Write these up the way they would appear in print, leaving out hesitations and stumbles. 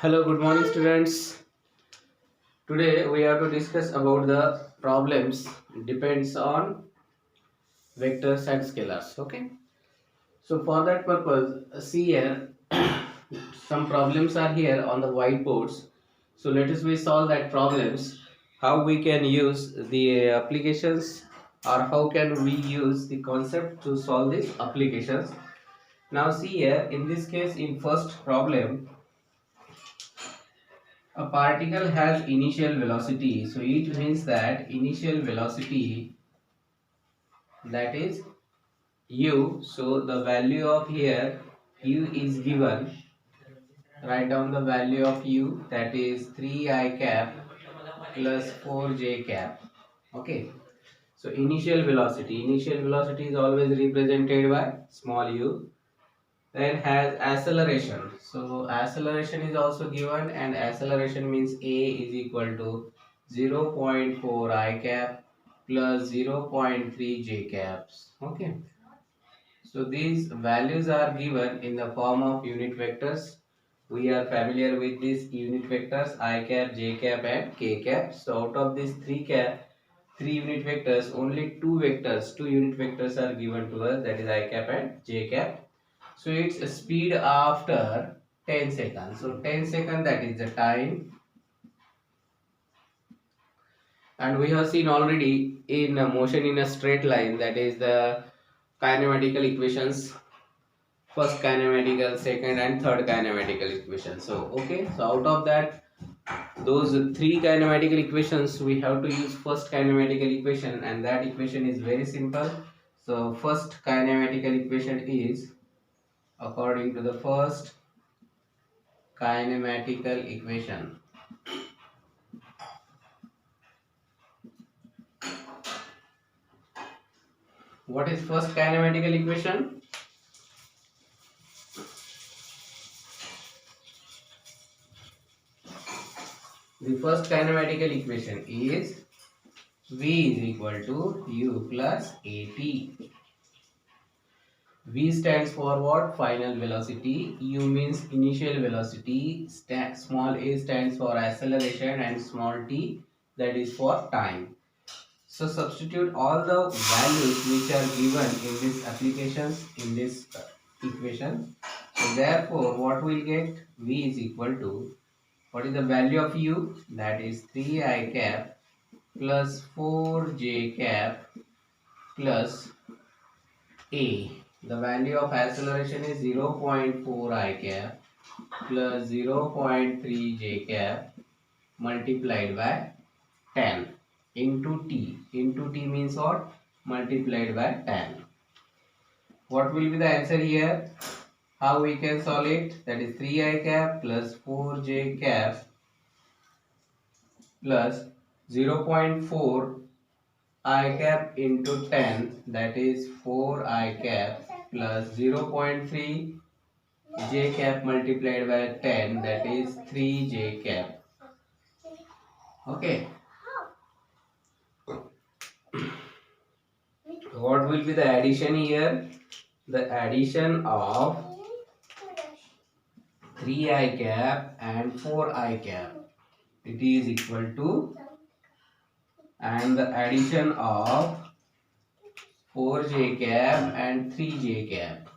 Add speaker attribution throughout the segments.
Speaker 1: Hello, good morning, students. Today we have to discuss about the problems depends on vectors and scalars. Okay. So for that purpose, see here some problems are here on the whiteboards. So let us we solve that problems. How we can use the applications or how can we use the concept to solve these applications. Now see here in this case in first problem a particle has initial velocity, so it means that initial velocity that is u. So the value of here u is given. Write down the value of u, that is 3 I cap plus 4 j cap. Okay. So initial velocity is always represented by small u. Then has acceleration. So acceleration is also given, and acceleration means a is equal to 0.4 I cap plus 0.3 j caps. Okay. So these values are given in the form of unit vectors. We are familiar with these unit vectors I cap, j cap and k cap. So out of these three unit vectors, only two unit vectors are given to us, that is I cap and j cap. So its speed after 10 seconds. So 10 seconds, that is the time. And we have seen already in a motion in a straight line, that is the kinematical equations. First kinematical, second and third kinematical equation. So okay, so out of that those three kinematical equations we have to use first kinematical equation, and that equation is very simple. So first kinematical equation is, according to the first kinematical equation, what is first kinematical equation? The first kinematical equation is v is equal to u plus at. V stands for what? Final velocity. U means initial velocity. Small a stands for acceleration, and small t, that is for time. So substitute all the values which are given in this applications in this equation. So therefore what we'll get, v is equal to, what is the value of u? That is 3 I cap plus 4 j cap plus a. The value of acceleration is 0.4 I cap plus 0.3 j cap multiplied by 10 into t. Into t means what? Multiplied by 10. What will be the answer here? How we can solve it? That is 3 I cap plus 4 j cap plus 0.4 I cap into 10, that is 4 I cap plus 0.3 j cap multiplied by 10, that is 3 j cap. Okay. What will be the addition here? The addition of 3 I cap and 4 I cap, it is equal to, and the addition of 4 j cap and 3 j cap.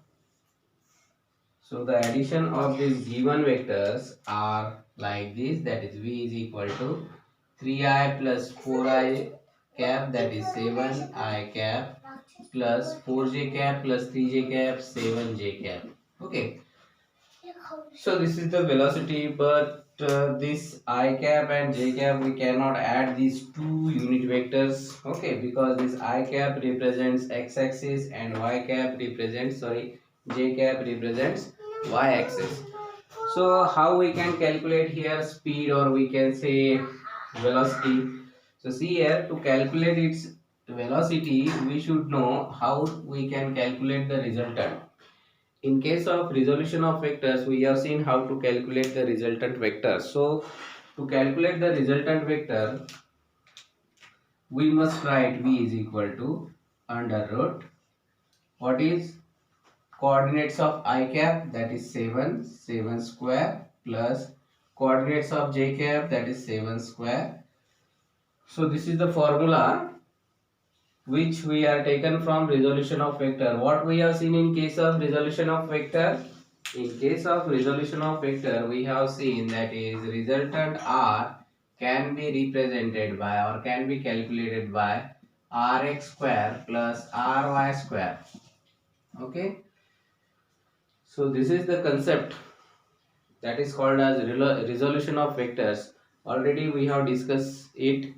Speaker 1: So the addition of these given vectors are like this, that is v is equal to 3i plus 4i cap, that is 7i cap plus 4j cap plus 3j cap, 7j cap. Okay. So this is the velocity, but this I cap and j cap, we cannot add these two unit vectors. Okay, because this I cap represents x-axis and y cap represents, j cap represents y-axis. So how we can calculate here speed, or we can say velocity. So see here, to calculate its velocity, we should know how we can calculate the resultant. In case of resolution of vectors, we have seen how to calculate the resultant vector. So to calculate the resultant vector, we must write v is equal to under root, what is coordinates of I cap, that is 7 square plus coordinates of j cap, that is 7 square. So this is the formula which we are taken from resolution of vector. What we have seen in case of resolution of vector? In case of resolution of vector, we have seen that is resultant R can be represented by or can be calculated by Rx square plus Ry square. Okay. So this is the concept that is called as resolution of vectors. Already we have discussed it.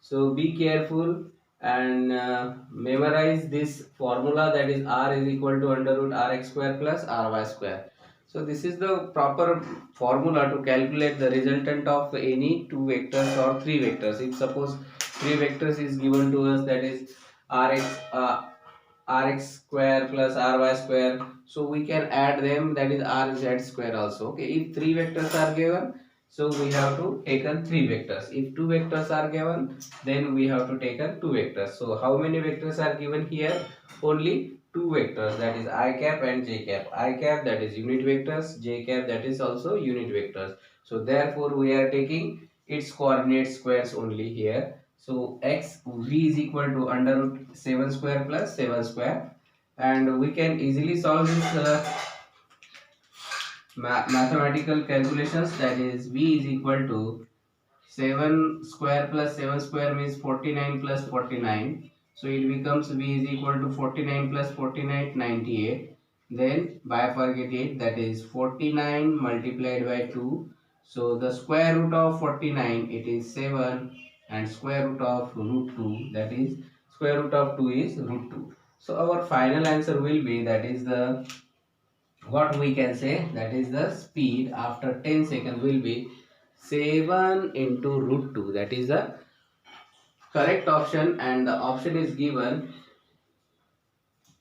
Speaker 1: So be careful and memorize this formula, that is R is equal to under root Rx square plus Ry square. So this is the proper formula to calculate the resultant of any two vectors or three vectors. If suppose three vectors is given to us, that is Rx Rx square plus Ry square, so we can add them, that is Rz square also. Okay, if three vectors are given, so we have to take three vectors. If two vectors are given, then we have to take two vectors. So how many vectors are given here? Only two vectors, that is I cap and j cap. I cap, that is unit vectors, j cap, that is also unit vectors. So therefore we are taking its coordinate squares only here. So x v is equal to under root 7 square plus 7 square, and we can easily solve this mathematical calculations, that is v is equal to 7 square plus 7 square means 49 plus 49. So it becomes v is equal to 49 plus 49, 98. Then bifurcate it, that is 49 multiplied by 2. So the square root of 49, it is 7, and square root of root 2, that is square root of 2 is root 2. So our final answer will be, that is the, what we can say, that is the speed after 10 seconds will be 7 into root 2, that is the correct option, and the option is given,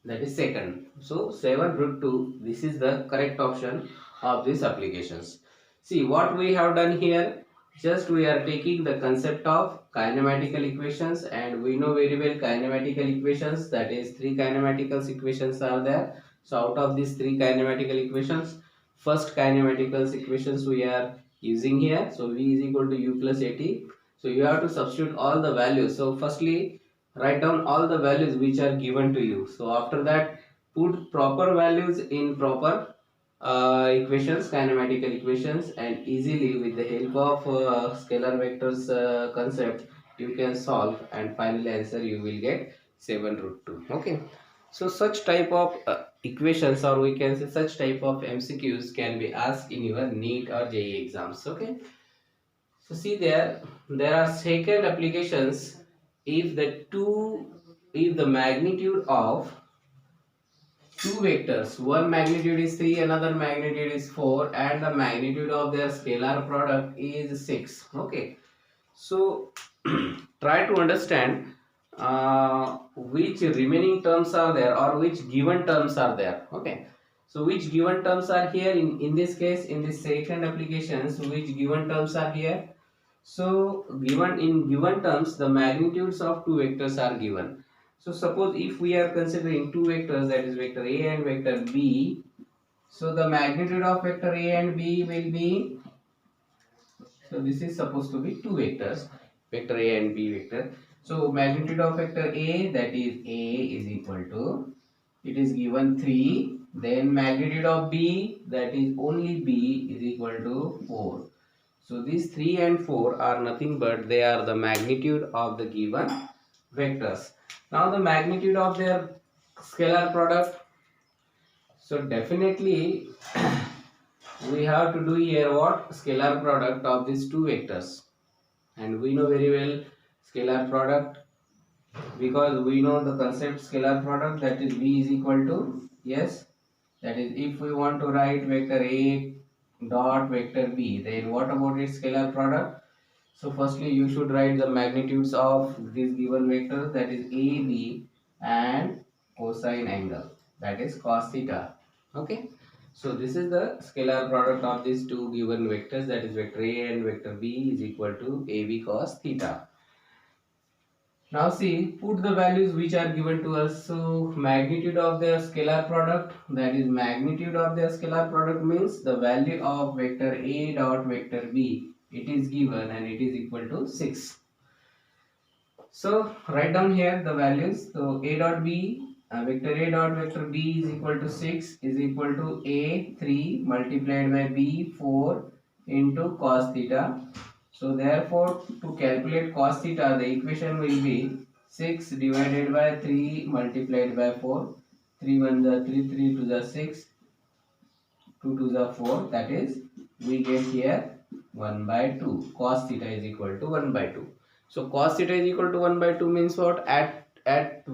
Speaker 1: that is second. So 7 root 2, this is the correct option of these applications. See what we have done here, just we are taking the concept of kinematical equations, and we know very well kinematical equations, that is three kinematical equations are there. So out of these three kinematical equations, first kinematical equations we are using here. So v is equal to u plus at. So you have to substitute all the values. So firstly write down all the values which are given to you. So after that put proper values in proper equations, kinematical equations, and easily with the help of scalar vectors concept you can solve, and final answer you will get 7 root 2. Okay, so such type of equations, or we can say such type of MCQs can be asked in your NEET or JEE exams. Okay, so see there are second applications. If the magnitude of two vectors, one magnitude is 3, another magnitude is 4, and the magnitude of their scalar product is 6. Okay, so try to understand which remaining terms are there, or which given terms are there. Okay, so which given terms are here in this case, in this second applications, which given terms are here? So given terms, the magnitudes of two vectors are given. So suppose if we are considering two vectors, that is vector A and vector B, so the magnitude of vector A and B will be, so this is supposed to be two vectors, vector A and B vector. So magnitude of vector A, that is A is equal to, it is given 3, then magnitude of B, that is only B, is equal to 4. So these 3 and 4 are nothing but they are the magnitude of the given vectors. Now the magnitude of their scalar product. So definitely we have to do here what? Scalar product of these two vectors. And we know very well scalar product, because we know the concept scalar product, that is V is equal to, yes, that is if we want to write vector A dot vector B, then what about its scalar product? So firstly you should write the magnitudes of this given vector, that is AB, and cosine angle, that is cos theta. Okay, so this is the scalar product of these two given vectors, that is vector A and vector B, is equal to AB cos theta. Now see, put the values which are given to us. So magnitude of their scalar product, that is magnitude of their scalar product means the value of vector A dot vector B. It is given and it is equal to 6. So write down here the values. So A dot B, vector A dot vector B is equal to 6 is equal to A 3 multiplied by B 4 into cos theta. So therefore to calculate cos theta the equation will be 6 divided by 3 multiplied by 4. 3 1 the 3 3 to the 6 2 to the 4, that is we get here 1 by 2. Cos theta is equal to 1 by 2. So cos theta is equal to 1 by 2 means what? At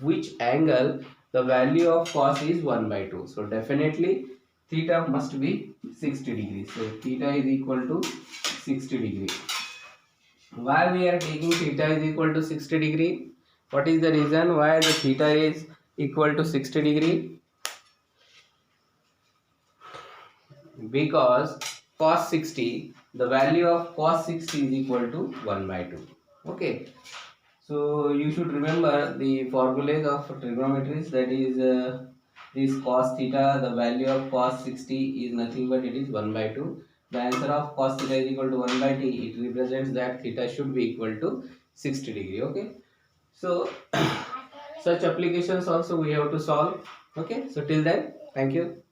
Speaker 1: which angle the value of cos is 1 by 2. So definitely theta must be 60 degrees. So theta is equal to 60 degree. Why we are taking theta is equal to 60 degree? What is the reason why the theta is equal to 60 degree? Because cos 60, the value of cos 60 is equal to 1 by 2. Okay. So you should remember the formulas of trigonometry, that is this cos theta, the value of cos 60 is nothing but it is 1 by 2. The answer of cos theta is equal to 1 by t. It represents that theta should be equal to 60 degree. Okay. So such applications also we have to solve. Okay. So till then, thank you.